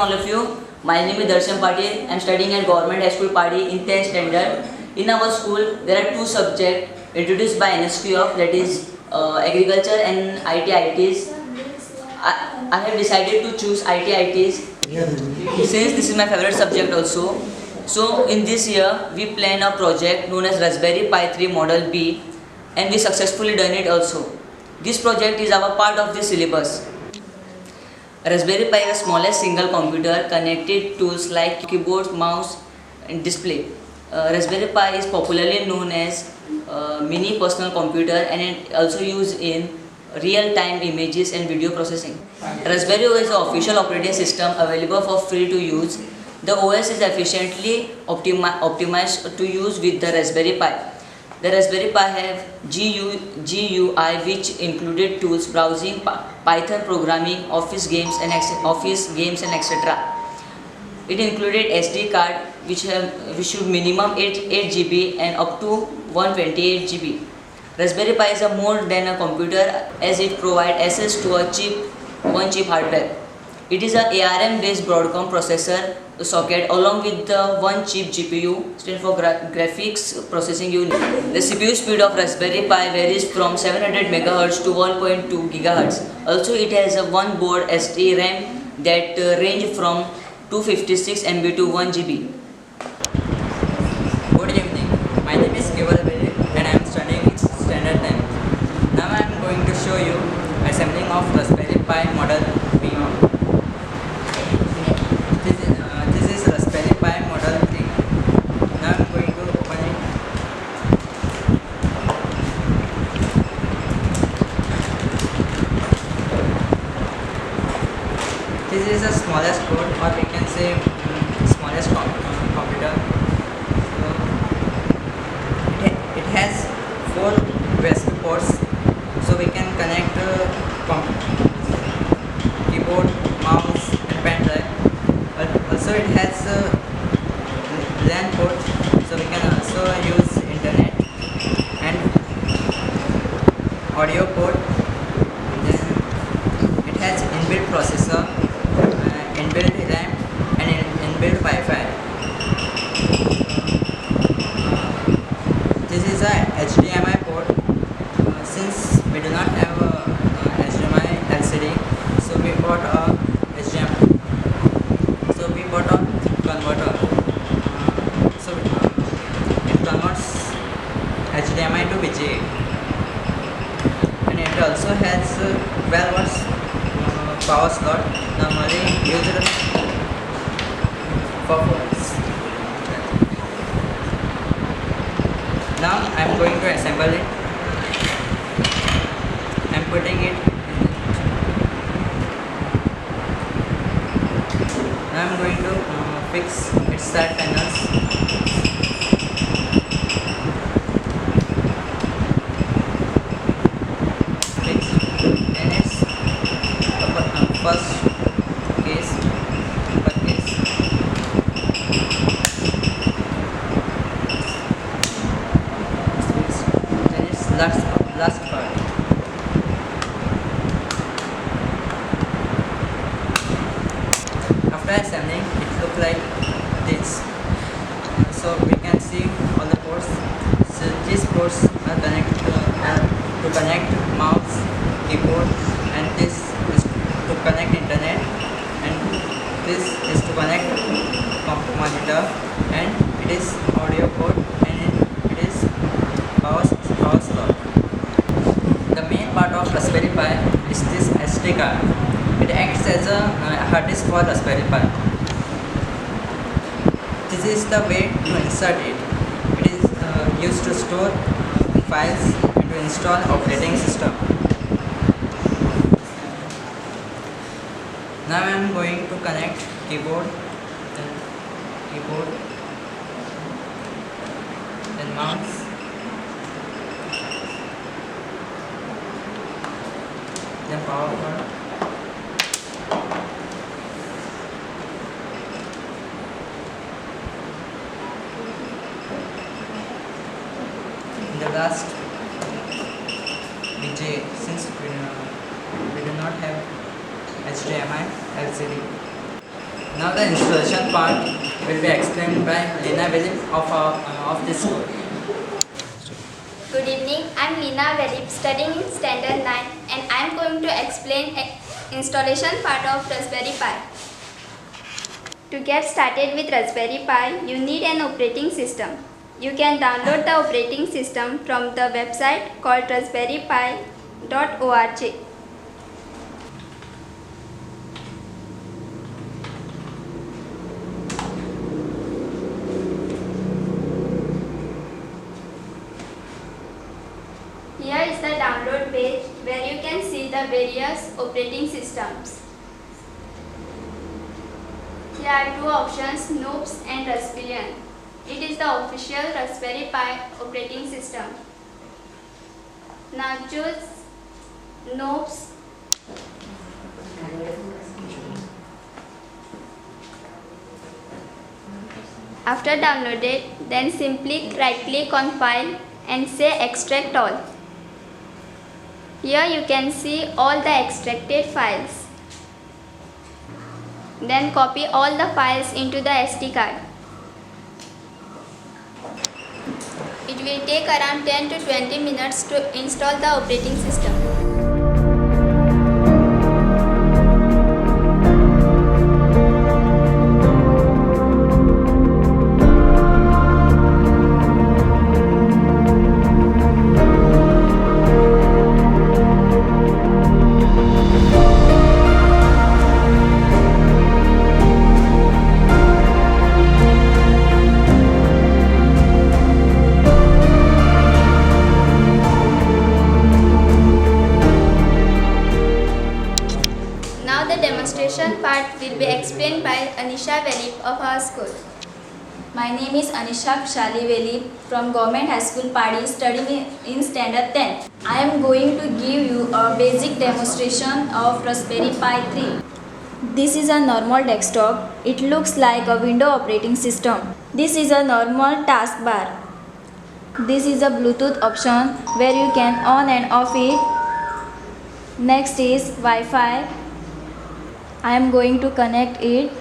all of you. My name is Darshan Patil. I am studying at Government High School Padi in 10th standard. In our school, there are two subjects introduced by NSQF, that is agriculture and IT/ITs. I have decided to choose IT/ITs since this is my favorite subject also. So in this year, we plan a project known as Raspberry Pi 3 Model B, and we successfully done it also. This project is our part of the syllabus. Raspberry Pi is the smallest single computer connected tools like keyboard, mouse and display. Raspberry Pi is popularly known as mini personal computer, and it also used in real-time images and video processing. Raspberry OS is the official operating system available for free to use. The OS is efficiently optimized to use with the Raspberry Pi. The Raspberry Pi have GUI, which included tools, browsing, Python programming, office games and etc. It included SD card which should minimum 8 GB and up to 128 GB. Raspberry Pi is a more than a computer, as it provides access to a one chip hardware. It is a ARM based Broadcom processor socket along with the one chip GPU, stand for graphics processing unit. The CPU speed of Raspberry Pi varies from 700 MHz to 1.2 GHz. Also, it has a one board SD RAM that range from 256 MB to 1 GB. Good evening. My name is Keval Bele and I am studying standard 10. Now I am going to show you assembling of Raspberry Pi Model B. This is Raspberry Pi Model 3. Now I am going to open it. This is the smallest board, or we can say smallest computer. So it has 4 USB ports, so we can connect keyboard, mouse and pen drive. Also it has LAN port, so we can also use internet and audio port. Then it has inbuilt processor, inbuilt RAM and inbuilt Wi-Fi. This is a HDMI port. Since we do not have a HDMI LCD, so we bought a HDMI. So we bought a converter. So it converts HDMI to VGA, and it also has 12 watts power slot, normally used for phones. Now I am going to assemble it. I am putting it. Now I am going to fix its side panels. And its first case, upper case. Then its last part. After assembling, it looks like this. So we can see all the ports. So these ports are connected to connect mouse, keyboard, and this is to connect internet, and this is to connect monitor, and it is audio port, and it is power slot. The main part of Raspberry Pi is this SD card. It acts as a hard disk for Raspberry Pi. This is the way to insert it. It is used to store files and to install operating system. Now I am going to connect keyboard, then mouse, then power cord. The last VGA, since we do not have HDMI LCD. Now the installation part will be explained by Lina Velim of this school. Good evening, I am Leena Velip, studying in Standard 9, and I am going to explain installation part of Raspberry Pi. To get started with Raspberry Pi, you need an operating system. You can download the operating system from the website called raspberrypi.org. Here is the download page where you can see the various operating systems. Here are two options, Noobs and Raspbian. It is the official Raspberry Pi operating system. Now choose Noobs. After downloaded, then simply right click on file and say extract all. Here you can see all the extracted files. Then copy all the files into the SD card. It will take around 10 to 20 minutes to install the operating system. Now the demonstration part will be explained by Anisha Velip of our school. My name is Anisha Kshali Velip from Government High School Padi, studying in Standard 10. I am going to give you a basic demonstration of Raspberry Pi 3. This is a normal desktop. It looks like a window operating system. This is a normal taskbar. This is a Bluetooth option where you can on and off it. Next is Wi-Fi. I am going to connect it.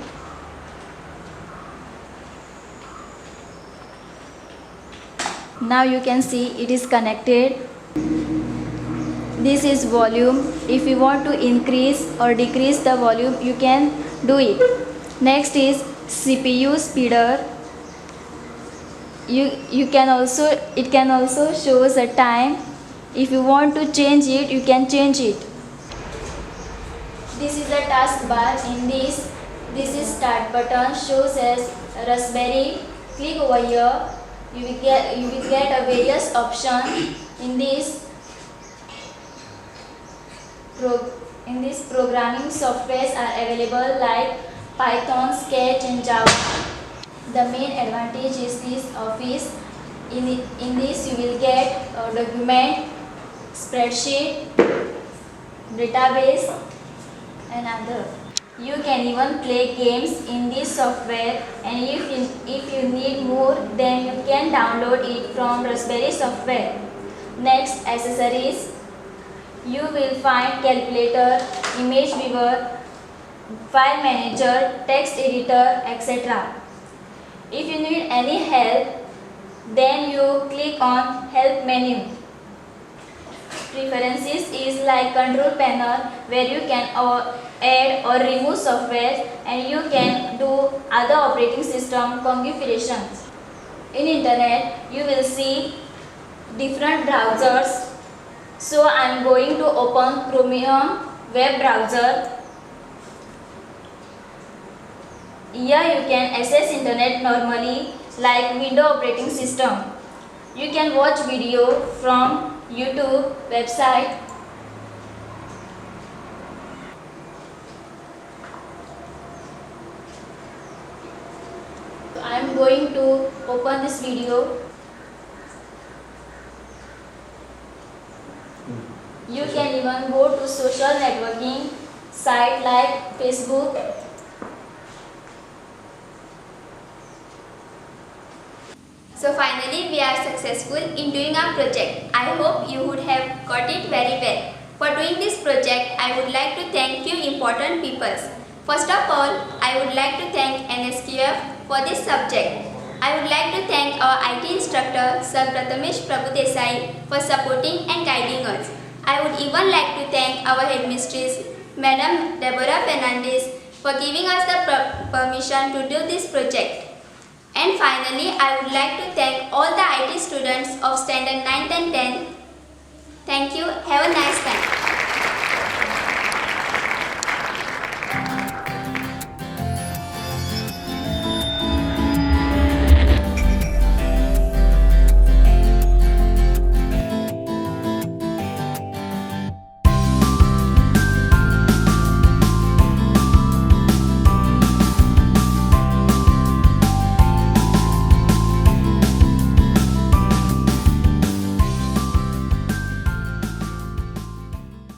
Now you can see it is connected. This is volume. If you want to increase or decrease the volume, you can do it. Next is CPU speeder. It can also shows a time. If you want to change it, you can change it. This is a taskbar. In this is start button, shows as Raspberry. Click over here. You will get a various option. In this programming softwares are available like Python, Sketch and Java. The main advantage is this Office. In this you will get a document, spreadsheet, database and other. You can even play games in this software, and if you need more, then you can download it from Raspberry software. Next, accessories. You will find calculator, image viewer, file manager, text editor, etc. If you need any help, then you click on help menu. Preferences is like control panel where you can add or remove software, and you can do other operating system configurations. In internet you will see different browsers. So I am going to open Chromium web browser. Here you can access internet normally like Windows operating system. You can watch video from YouTube website. I am going to open this video. You can even go to social networking site like Facebook. So finally we are successful in doing our project. I hope you would have got it very well. For doing this project, I would like to thank few important people. First of all, I would like to thank NSQF for this subject. I would like to thank our IT instructor, Sir Prathamesh Prabhudesai, for supporting and guiding us. I would even like to thank our headmistress, Madam Deborah Fernandez, for giving us the permission to do this project. And finally, I would like to thank all the IT students of Standard 9th and 10th. Thank you. Have a nice time.